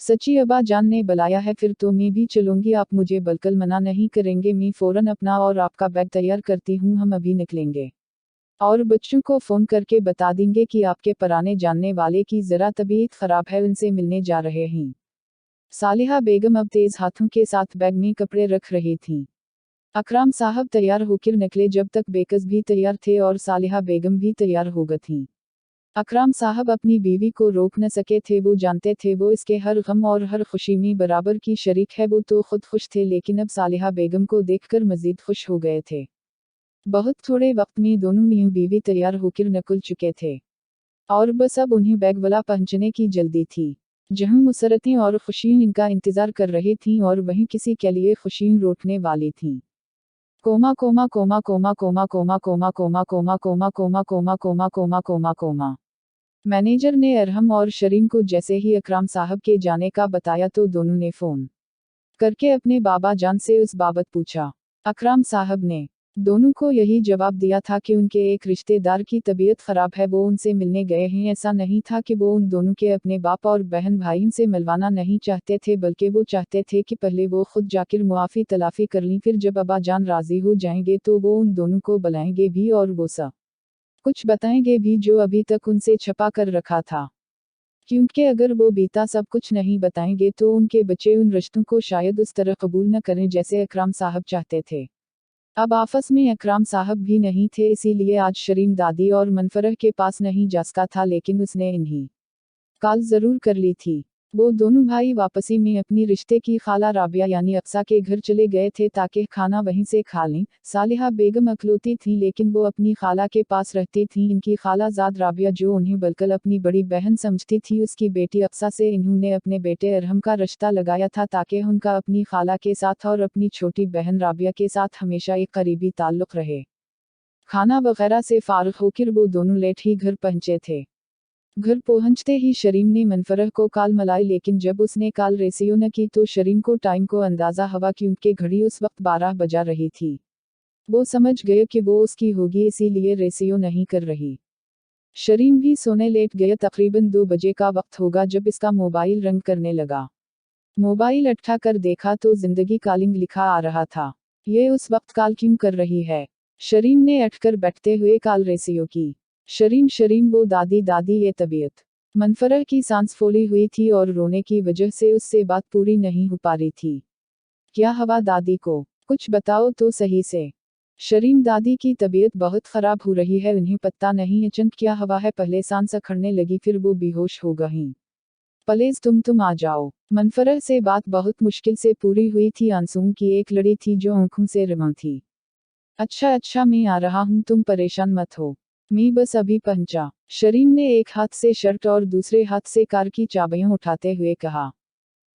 सच्ची अब्बा जान ने बुलाया है, फिर तो मैं भी चलूंगी, आप मुझे बिल्कुल मना नहीं करेंगे। मैं फौरन अपना और आपका बैग तैयार करती हूँ, हम अभी निकलेंगे। और बच्चों को फ़ोन करके बता देंगे कि आपके पुराने जानने वाले की ज़रा तबीयत ख़राब है, उनसे मिलने जा रहे हैं। सालिहा बेगम अब तेज़ हाथों के साथ बैग में कपड़े रख रही थीं। अकराम साहब तैयार होकर निकले जब तक बेकस भी तैयार थे और सालिहा बेगम भी तैयार हो गई थीं। अकराम साहब अपनी बीवी को रोक न सके थे, वो जानते थे वो इसके हर गम और हर खुशी में बराबर की शरीक है। वो तो खुद खुश थे, लेकिन अब सालिहा बेगम को देखकर मज़ीद खुश हो गए थे। बहुत थोड़े वक्त में दोनों मियाँ बीवी तैयार होकर निकल चुके थे और बस अब उन्हें बैग वाला पहुंचने की जल्दी थी। जहां मुसरतें और खुशियां इनका इंतजार कर रही थीं और वहीं किसी के लिए खुशियां रोकने वाली थीं। Comma coma coma coma coma coma coma coma coma coma coma coma coma coma coma comma. Manager ने अरहम और शरीम को जैसे ही अकराम साहब के जाने का बताया तो दोनों ने फ़ोन करके अपने बाबा जान से उस बाबत पूछा। अकराम साहब ने दोनों को यही जवाब दिया था कि उनके एक रिश्तेदार की तबीयत खराब है, वो उनसे मिलने गए हैं। ऐसा नहीं था कि वो उन दोनों के अपने बाप और बहन भाइयों से मिलवाना नहीं चाहते थे, बल्कि वो चाहते थे कि पहले वो खुद जाकर मुआफ़ी तलाफ़ी कर लें, फिर जब अब्बा जान राज़ी हो जाएंगे तो वो उन दोनों को बुलाएंगे भी और वो सब कुछ बताएंगे भी जो अभी तक उनसे छुपा कर रखा था। क्योंकि अगर वो बीता सब कुछ नहीं बताएंगे तो उनके बच्चे उन रिश्तों को शायद उस तरह कबूल न करें जैसे अकराम साहब चाहते थे। अब आपस में अकराम साहब भी नहीं थे, इसीलिए आज शरीम दादी और मनफरह के पास नहीं जा सका था, लेकिन उसने इन्हीं कॉल ज़रूर कर ली थी। वो दोनों भाई वापसी में अपनी रिश्ते की खाला राबिया यानी अक्सा के घर चले गए थे ताकि खाना वहीं से खा लें। सालिहा बेगम अकलौती थी, लेकिन वो अपनी खाला के पास रहती थी। इनकी खाला ज़ाद राबिया, जो उन्हें बल्कि अपनी बड़ी बहन समझती थी, उसकी बेटी अक्सा से इन्होंने अपने बेटे अरहम का रिश्ता लगाया था ताकि उनका अपनी खाला के साथ और अपनी छोटी बहन राबिया के साथ हमेशा एक करीबी ताल्लुक़ रहे। खाना वगैरह से फारिग होकर वो दोनों लेट ही घर पहुंचे थे। घर पहुंचते ही शरीम ने मनफरह को कॉल मिलाई, लेकिन जब उसने कॉल रिसीव न की तो शरीम को टाइम को अंदाज़ा हुआ क्योंकि घड़ी उस वक्त 12 बजा रही थी। वो समझ गए कि वो उसकी होगी, इसीलिए रिसीव नहीं कर रही। शरीम भी सोने लेट गया। तकरीबन 2 बजे का वक्त होगा जब इसका मोबाइल रिंग करने लगा। मोबाइल उठा कर देखा तो जिंदगी कॉलिंग लिखा आ रहा था। ये उस वक्त कॉल क्यों कर रही है? शरीम ने उठकर बैठते हुए कॉल रिसीव की। शरीम शरीम वो दादी दादी, ये तबीयत। मनफरह की सांस फूली हुई थी और रोने की वजह से उससे बात पूरी नहीं हो पा रही थी। क्या हुआ दादी को? कुछ बताओ तो सही से। शरीम दादी की तबीयत बहुत ख़राब हो रही है, उन्हें पता नहीं अचानक क्या हुआ है। पहले सांस अखड़ने लगी, फिर वो बेहोश हो गईं। प्लीज़ तुम आ जाओ। मनफरह से बात बहुत मुश्किल से पूरी हुई थी। आंसुओं की एक लड़ी थी जो आंखों से रिमा थी। अच्छा अच्छा, मैं आ रहा हूँ, तुम परेशान मत हो, मैं बस अभी पहुंचा। शरीम ने एक हाथ से शर्ट और दूसरे हाथ से कार की चाबियां उठाते हुए कहा।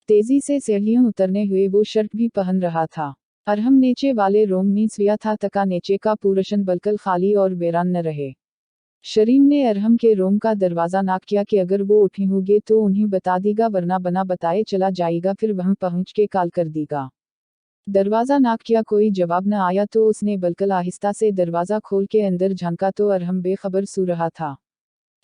तेजी से सीढ़ियां उतरने हुए वो शर्ट भी पहन रहा था। अरहम नीचे वाले रूम में सोया था, तका नीचे का पूरशन बल्कल खाली और वीरान न रहे। शरीम ने अरहम के रूम का दरवाज़ा नॉक किया कि अगर वो उठे होंगे तो उन्हें बता देगा, वरना बना बताए चला जाएगा, फिर वहां पहुंच के कॉल कर देगा। दरवाज़ा नॉक किया, कोई जवाब न आया तो उसने बल्कल आहिस्ता से दरवाज़ा खोल के अंदर झांका तो अरहम बेखबर सो रहा था।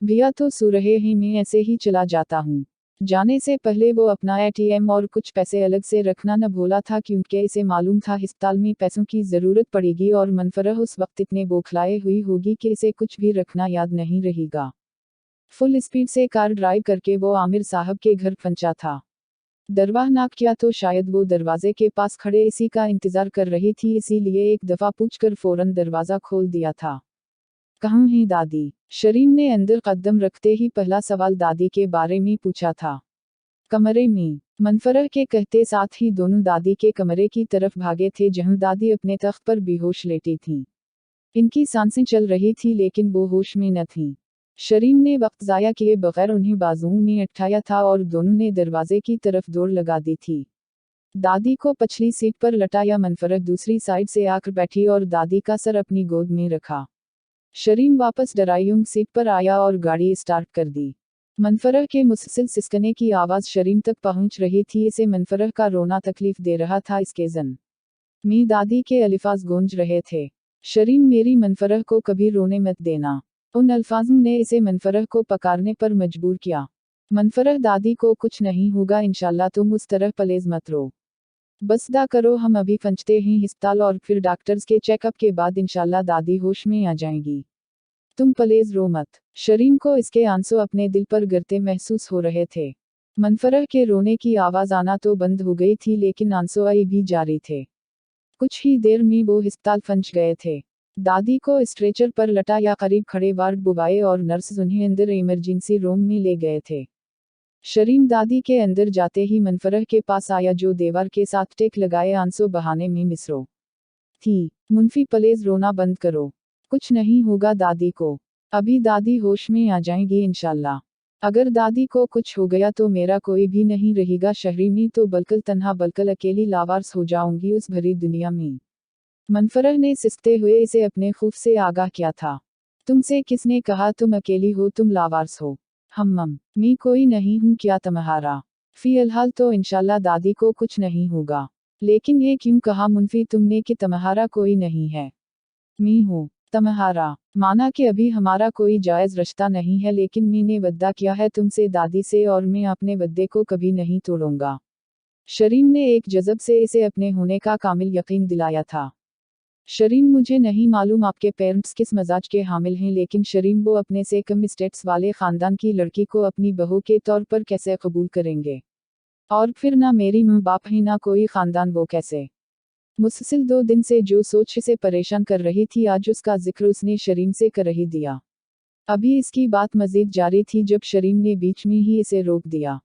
भैया तो सो रहे हैं, मैं ऐसे ही चला जाता हूँ। जाने से पहले वो अपना एटीएम और कुछ पैसे अलग से रखना न भूला था, क्योंकि इसे मालूम था अस्पताल में पैसों की ज़रूरत पड़ेगी और मनफरह उस वक्त इतने बौखलाए हुई होगी कि इसे कुछ भी रखना याद नहीं रहेगा। फुल स्पीड से कार ड्राइव करके वो आमिर साहब के घर पहुंचा था। दरवाज़ा नॉक किया तो शायद वो दरवाजे के पास खड़े इसी का इंतजार कर रही थी, इसीलिए एक दफ़ा पूछकर फौरन दरवाज़ा खोल दिया था। कहाँ हैं दादी? शरीम ने अंदर कदम रखते ही पहला सवाल दादी के बारे में पूछा था। कमरे में, मनफरह के कहते साथ ही दोनों दादी के कमरे की तरफ भागे थे, जहां दादी अपने तख्त पर बेहोश लेटी थीं। इनकी सांसें चल रही थी लेकिन वो होश में न थीं। शरीम ने वक्त ज़ाया किए बगैर उन्हें बाजुओं में उठाया था और दोनों ने दरवाजे की तरफ दौड़ लगा दी थी। दादी को पिछली सीट पर लटाया। मनफरह दूसरी साइड से आकर बैठी और दादी का सर अपनी गोद में रखा। शरीम वापस ड्राइविंग सीट पर आया और गाड़ी स्टार्ट कर दी। मनफरह के मुसलसल सिसकने की आवाज़ शरीम तक पहुंच रही थी, इसे मनफरह का रोना तकलीफ दे रहा था। इसके जन में दादी के अल्फाज गूंज रहे थे। शरीम, मेरी मनफरह को कभी रोने मत देना। उन अल्फाजों ने इसे मनफरह को पकारने पर मजबूर किया। मनफरह दादी को कुछ नहीं होगा इंशाल्लाह, तुम उस तरह पलेज मत रो। बस दा करो, हम अभी पहुंचते हैं अस्पताल और फिर डॉक्टर्स के चेकअप के बाद इंशाल्लाह दादी होश में आ जाएंगी। तुम पलेज रो मत। शरीम को इसके आंसू अपने दिल पर गिरते महसूस हो रहे थे। मनफरह के रोने की आवाज आना तो बंद हो गई थी लेकिन आंसू आई भी जारी थे। कुछ ही देर में वो अस्पताल पहुंच गए थे। दादी को स्ट्रेचर पर लटाया करीब खड़े वार्ड बॉय और नर्स उन्हें अंदर इमरजेंसी रूम में ले गए थे। शरीम दादी के अंदर जाते ही मनफरह के पास आया जो दीवार के साथ टेक लगाए आंसू बहाने में मिसरो थी। मुंफी प्लीज रोना बंद करो, कुछ नहीं होगा दादी को, अभी दादी होश में आ जाएंगी इंशाल्लाह। अगर दादी को कुछ हो गया तो मेरा कोई भी नहीं रहेगा शहरी में, तो बल्कि तन्हा बल्कि अकेली लावारिस हो जाऊंगी उस भरी दुनिया में। मनफरह ने सिसकते हुए इसे अपने खौफ से आगाह किया था। तुमसे किसने कहा तुम अकेली हो, तुम लावारिस हो। हम्म, मैं कोई नहीं हूँ क्या तुम्हारा। फिलहाल तो इंशाल्लाह दादी को कुछ नहीं होगा। लेकिन ये क्यों कहा मुंफी तुमने कि तुम्हारा कोई नहीं है। मैं हूँ तुम्हारा। माना कि अभी हमारा कोई जायज रिश्ता नहीं है लेकिन मैंने वद्दा किया है तुमसे दादी से, और मैं अपने वद्दे को कभी नहीं तोड़ूंगा। शरीम ने एक जज़ब से इसे अपने होने का कामिल यकीन दिलाया था। शरीम, मुझे नहीं मालूम आपके पेरेंट्स किस मजाज के हामिल हैं, लेकिन शरीम वो अपने से कम स्टेट्स वाले खानदान की लड़की को अपनी बहू के तौर पर कैसे कबूल करेंगे। और फिर ना मेरी माँ बाप ही ना कोई खानदान, वो कैसे। मुसलसल 2 दिन से जो सोच से परेशान कर रही थी आज उसका जिक्र उसने शरीम से कर ही दिया। अभी इसकी बात मजीद जारी थी जब शरीम ने बीच में ही इसे रोक दिया।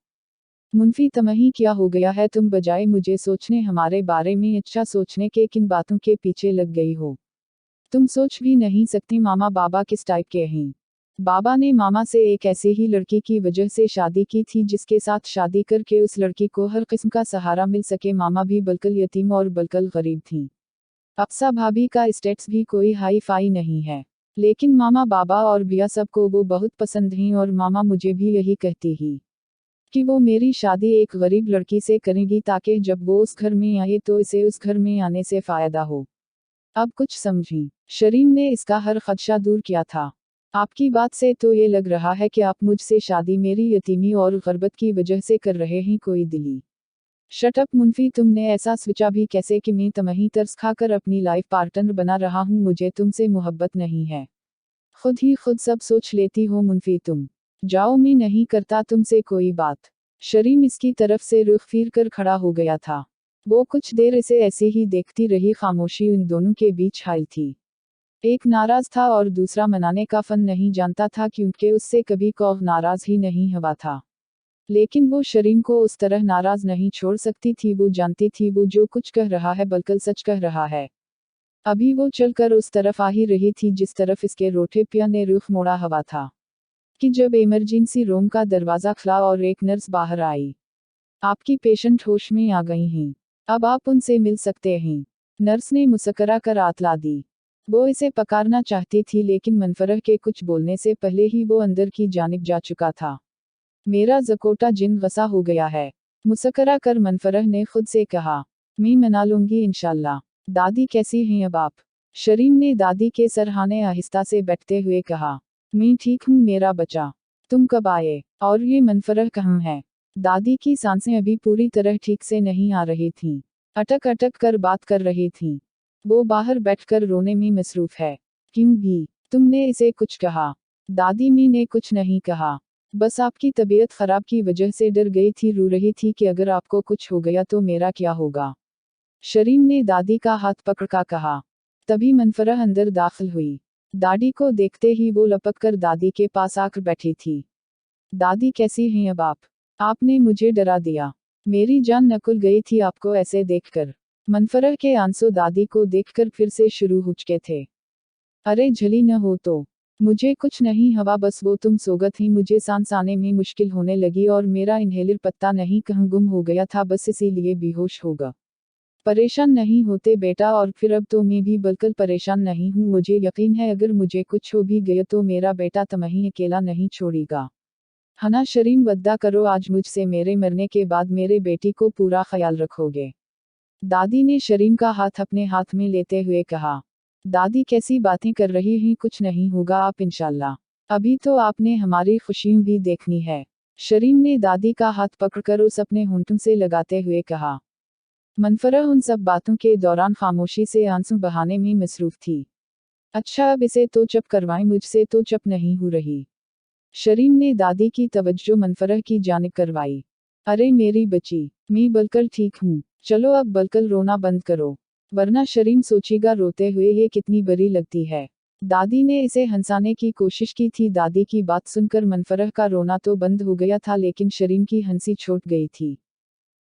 मुंफी तमही क्या हो गया है, तुम बजाय मुझे सोचने हमारे बारे में अच्छा सोचने के किन बातों के पीछे लग गई हो। तुम सोच भी नहीं सकती मामा बाबा किस टाइप के हैं। बाबा ने मामा से एक ऐसी ही लड़की की वजह से शादी की थी जिसके साथ शादी करके उस लड़की को हर किस्म का सहारा मिल सके। मामा भी बल्कि यतीम और बल्कि गरीब थी। अक्सा भाभी का स्टेट्स भी कोई हाई फाई नहीं है, लेकिन मामा बाबा और बिया सबको वो बहुत पसंद हैं, और मामा मुझे भी यही कहती ही कि वो मेरी शादी एक गरीब लड़की से करेगी ताकि जब वो उस घर में आए तो इसे उस घर में आने से फायदा हो। अब कुछ समझी। शरीम ने इसका हर खदशा दूर किया था। आपकी बात से तो ये लग रहा है कि आप मुझसे शादी मेरी यतीमी और गुर्बत की वजह से कर रहे हैं कोई दिली। शट अप मुंफी, तुमने ऐसा सोचा भी कैसे कि मैं तुम्हें तरस खाकर अपनी लाइफ पार्टनर बना रहा हूँ। मुझे तुमसे मोहब्बत नहीं है। खुद ही खुद सब सोच लेती हो मुंफी तुम। जाओ, मैं नहीं करता तुमसे कोई बात। शरीम इसकी तरफ से रुख फिर कर खड़ा हो गया था। वो कुछ देर इसे ऐसे ही देखती रही। खामोशी उन दोनों के बीच छाई थी। एक नाराज था और दूसरा मनाने का फन नहीं जानता था, क्योंकि उससे कभी कौव नाराज ही नहीं हुआ था। लेकिन वो शरीम को उस तरह नाराज नहीं छोड़ सकती थी। वो जानती थी वो जो कुछ कह रहा है बल्कि सच कह रहा है। अभी वो चलकर उस तरफ आ ही रही थी जिस तरफ इसके रोटे पिया ने रुख मोड़ा हुआ था कि जब इमरजेंसी रूम का दरवाजा खुला और एक नर्स बाहर आई। आपकी पेशेंट होश में आ गई हैं, अब आप उनसे मिल सकते हैं। नर्स ने मुस्करा कर आतला दी। वो इसे पकारना चाहती थी लेकिन मनफरह के कुछ बोलने से पहले ही वो अंदर की जानिब जा चुका था। मेरा जकोटा जिन गसा हो गया है, मुस्करा कर मनफरह ने खुद से कहा। मैं मना लूंगी इंशाल्लाह। दादी कैसी हैं अब आप? शरीम ने दादी के सरहाने आहिस्ता से बैठते हुए कहा। मैं ठीक हूँ मेरा बच्चा। तुम कब आए? और ये मनफरह कहाँ है? दादी की सांसें अभी पूरी तरह ठीक से नहीं आ रही थीं। अटक अटक कर बात कर रही थीं। वो बाहर बैठकर रोने में मसरूफ है। क्यों भी? तुमने इसे कुछ कहा? दादी मी ने कुछ नहीं कहा, बस आपकी तबीयत खराब की वजह से डर गई थी, रो रही थी कि अगर आपको कुछ हो गया तो मेरा क्या होगा। शरीम ने दादी का हाथ पकड़कर कहा। तभी मनफरह अंदर दाखिल हुई। दादी को देखते ही वो लपक कर दादी के पास आकर बैठी थी। दादी कैसी हैं अब आप? आपने मुझे डरा दिया। मेरी जान नकुल गई थी आपको ऐसे देखकर। मनफरह के आंसू दादी को देखकर फिर से शुरू हो चुके थे। अरे झली न हो तो। मुझे कुछ नहीं हवा, बस वो तुम सोगत ही मुझे सांस आने में मुश्किल होने लगी और मेरा इन्हेलर पत्ता नहीं कहाँ गुम हो गया था, बस इसीलिए बेहोश होगा। परेशान नहीं होते बेटा, और फिर अब तो मैं भी बिल्कुल परेशान नहीं हूँ। मुझे यकीन है अगर मुझे कुछ हो भी गया तो मेरा बेटा तुम्हें अकेला नहीं छोड़ेगा। हना शरीम, वद्दा करो आज मुझसे मेरे मरने के बाद मेरे बेटी को पूरा ख्याल रखोगे। दादी ने शरीम का हाथ अपने हाथ में लेते हुए कहा। दादी कैसी बातें कर रही हैं, कुछ नहीं होगा आप इंशाल्लाह। अभी तो आपने हमारी खुशियां भी देखनी है। शरीम ने दादी का हाथ पकड़कर उस अपने होंठों से लगाते हुए कहा। मनफरह उन सब बातों के दौरान खामोशी से आंसू बहाने में मसरूफ थी। अच्छा अब इसे तो चुप करवाएं, मुझसे तो चुप नहीं हो रही। शरीम ने दादी की तवज्जो मनफरह की जानिब करवाई। अरे मेरी बच्ची, मैं बिल्कुल ठीक हूँ, चलो अब बिल्कुल रोना बंद करो, वरना शरीम सोचेगा रोते हुए ये कितनी बुरी लगती है। दादी ने इसे हंसाने की कोशिश की थी। दादी की बात सुनकर मनफरह का रोना तो बंद हो गया था, लेकिन शरीम की हंसी छूट गई थी।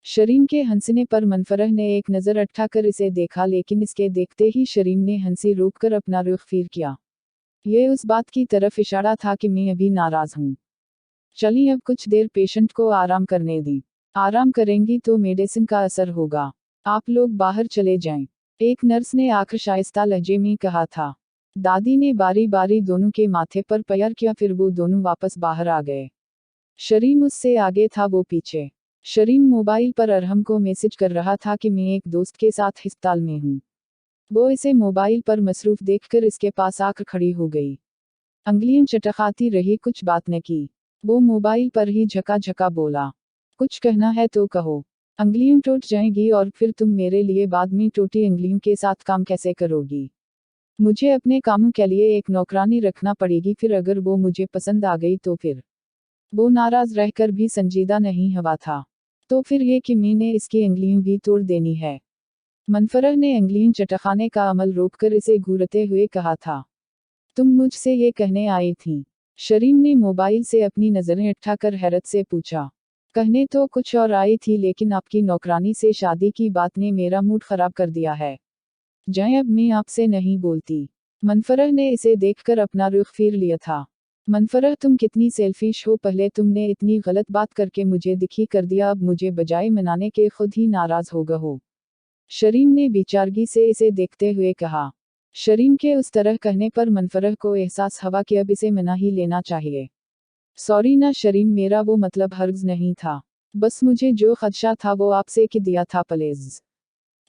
शरीम के हंसने पर मनफरह ने एक नज़र उठाकर इसे देखा, लेकिन इसके देखते ही शरीम ने हंसी रोककर अपना रुख फिर किया। ये उस बात की तरफ इशारा था कि मैं अभी नाराज हूँ। चलिए अब कुछ देर पेशेंट को आराम करने दें। आराम करेंगी तो मेडिसिन का असर होगा। आप लोग बाहर चले जाएं, एक नर्स ने आखिर शाइस्ता लहजे में कहा था। दादी ने बारी बारी दोनों के माथे पर पैर किया, फिर वो दोनों वापस बाहर आ गए। शरीम उससे आगे था, वो पीछे। शरीम मोबाइल पर अरहम को मैसेज कर रहा था कि मैं एक दोस्त के साथ अस्पताल में हूँ। वो इसे मोबाइल पर मसरूफ देखकर इसके पास आकर खड़ी हो गई। अंगलियां चटखाती रही, कुछ बात न की। वो मोबाइल पर ही झका झका बोला, कुछ कहना है तो कहो। अंगलियां टूट जाएंगी और फिर तुम मेरे लिए बाद में टूटी अंगलियों के साथ काम कैसे करोगी? मुझे अपने कामों के लिए एक नौकरानी रखना पड़ेगी, फिर अगर वो मुझे पसंद आ गई तो फिर? वो नाराज रहकर भी संजीदा नहीं हुआ था। तो फिर ये कि मैंने इसकी अंगलियां भी तोड़ देनी है। मनफरह ने अंगलियां चटखाने का अमल रोककर इसे घूरते हुए कहा था। तुम मुझसे ये कहने आई थी? शरीम ने मोबाइल से अपनी नज़रें उठाकर हैरत से पूछा। कहने तो कुछ और आई थी, लेकिन आपकी नौकरानी से शादी की बात ने मेरा मूड खराब कर दिया है। जाएं, अब मैं आपसे नहीं बोलती। मनफरह ने इसे देखकर अपना रुख फेर लिया था। मनफरह तुम कितनी सेल्फिश हो, पहले तुमने इतनी गलत बात करके मुझे दुखी कर दिया, अब मुझे बजाय मनाने के खुद ही नाराज हो गए हो। शरीम ने बेचारगी से इसे देखते हुए कहा। शरीम के उस तरह कहने पर मनफरह को एहसास हुआ कि अब इसे मना ही लेना चाहिए। सॉरी ना शरीम, मेरा वो मतलब हर्ज नहीं था। बस मुझे जो खदशा था वो आपसे कि दिया था, प्लीज।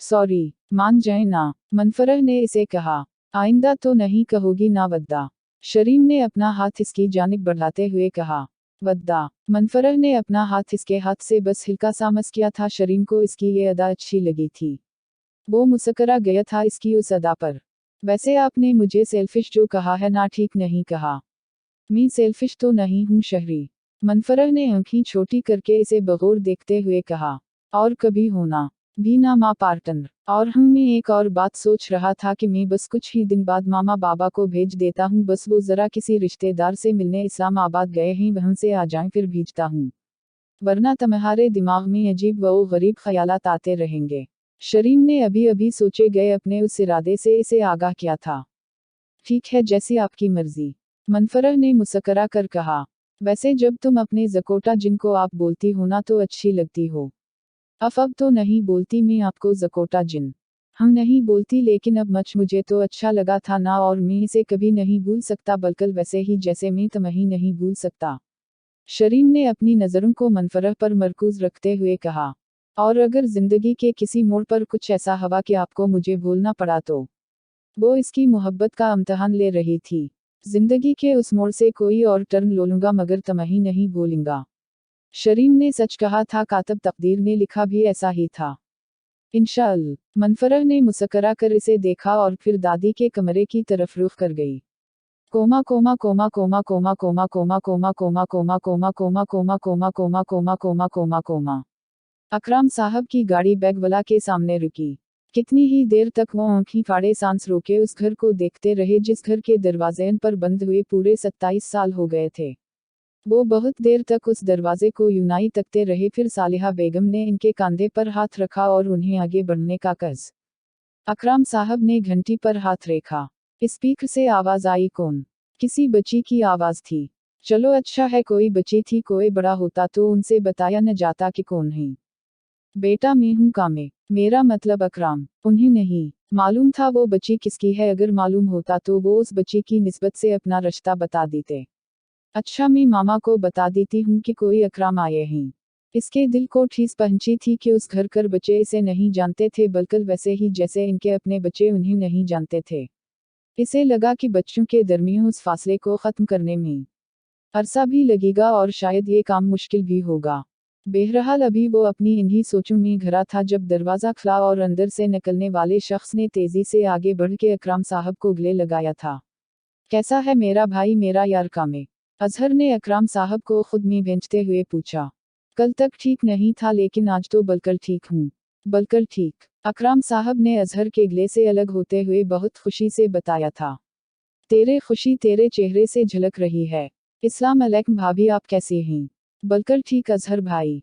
सॉरी, मान जाए ना, मनफरह ने इसे कहा। आइंदा तो नहीं कहोगी ना वद्दा? शरीम ने अपना हाथ इसकी जानिब बढ़ाते हुए कहा। वद्दा? मनफरह ने अपना हाथ इसके हाथ से बस हल्का सा मस किया था। शरीम को इसकी ये अदा अच्छी लगी थी। वो मुस्करा गया था इसकी उस अदा पर। वैसे आपने मुझे सेल्फिश जो कहा है ना, ठीक नहीं कहा। मैं सेल्फिश तो नहीं हूँ शहरी। मनफरह ने आंखें छोटी करके इसे बगौर देखते हुए कहा। और कभी होना भी ना माँ पार्टनर। और मैं एक और बात सोच रहा था कि मैं बस कुछ ही दिन बाद मामा बाबा को भेज देता हूँ, बस वो जरा किसी रिश्तेदार से मिलने इस्लामाबाद गए हैं, वहाँ से आ जाएं फिर भेजता हूँ। वरना तुम्हारे दिमाग में अजीब व गरीब ख्यालात आते रहेंगे। शरीम ने अभी अभी सोचे गए अपने उस इरादे से इसे आगाह किया था। ठीक है, जैसी आपकी मर्जी, मनफरह ने मुस्करा कर कहा। वैसे जब तुम अपने जकोटा जिनको आप बोलती हो ना तो अच्छी लगती हो। अब तो नहीं बोलती मैं आपको जकोटा जिन। हम नहीं बोलती, लेकिन अब मुझे तो अच्छा लगा था ना, और मैं इसे कभी नहीं भूल सकता, बल्कि वैसे ही जैसे मैं तुम्हें नहीं भूल सकता। शरीम ने अपनी नज़रों को मनफरह पर मरकूज रखते हुए कहा। और अगर जिंदगी के किसी मोड़ पर कुछ ऐसा हुआ कि आपको मुझे भूलना पड़ा तो? वो इसकी मोहब्बत का इम्तहान ले रही थी। जिंदगी के उस मोड़ से कोई और टर्न ले लूंगा, मगर तुम्हें नहीं भूलूंगा। शरीम ने सच कहा था, कातब तकदीर ने लिखा भी ऐसा ही था। इंशाअल्लाह। मनफरह ने मुस्करा कर इसे देखा और फिर दादी के कमरे की तरफ रुख कर गई। कोमा coma coma coma coma coma coma coma coma coma coma coma coma coma coma coma coma coma कोमा। अकराम साहब की गाड़ी बैगवला के सामने रुकी। कितनी ही देर तक वो आंखें फाड़े सांस रोके उस घर को देखते रहे जिस घर के दरवाजे पर बंद हुए पूरे 27 साल हो गए थे। वो बहुत देर तक उस दरवाजे को यूनाई तकते रहे, फिर सालिहा बेगम ने इनके कंधे पर हाथ रखा और उन्हें आगे बढ़ने का कज़। अकराम साहब ने घंटी पर हाथ रेखा। स्पीकर से आवाज आई, कौन? किसी बच्ची की आवाज थी। चलो अच्छा है कोई बच्ची थी, कोई बड़ा होता तो उनसे बताया न जाता कि कौन है। बेटा मैं हूँ कामे, मेरा मतलब अकराम। उन्हें नहीं मालूम था वो बच्ची किसकी है, अगर मालूम होता तो वो उस बच्ची की निस्बत से अपना रिश्ता बता देते। अच्छा मैं मामा को बता देती हूँ कि कोई अकराम आए हैं। इसके दिल को ठेस पहुंची थी कि उस घर कर बच्चे इसे नहीं जानते थे, बल्कि वैसे ही जैसे इनके अपने बच्चे उन्हें नहीं जानते थे। इसे लगा कि बच्चों के दरमियान उस फासले को खत्म करने में अरसा भी लगेगा और शायद ये काम मुश्किल भी होगा। बहरहाल अभी वो अपनी इन्हीं सोचों में घिरा था जब दरवाज़ा खुला और अंदर से निकलने वाले शख्स ने तेज़ी से आगे बढ़ के अकरम साहब को गले लगाया था। कैसा है मेरा भाई, मेरा यार कामे? अजहर ने अकरम साहब को खुद में भेजते हुए पूछा। कल तक ठीक नहीं था लेकिन आज तो बलकर ठीक हूँ। बलकर ठीक? अकरम साहब ने अजहर के गले से अलग होते हुए बहुत खुशी से बताया था। तेरे खुशी तेरे चेहरे से झलक रही है। इस्लाम अलैकुम भाभी, आप कैसे हैं? बलकर ठीक अजहर भाई।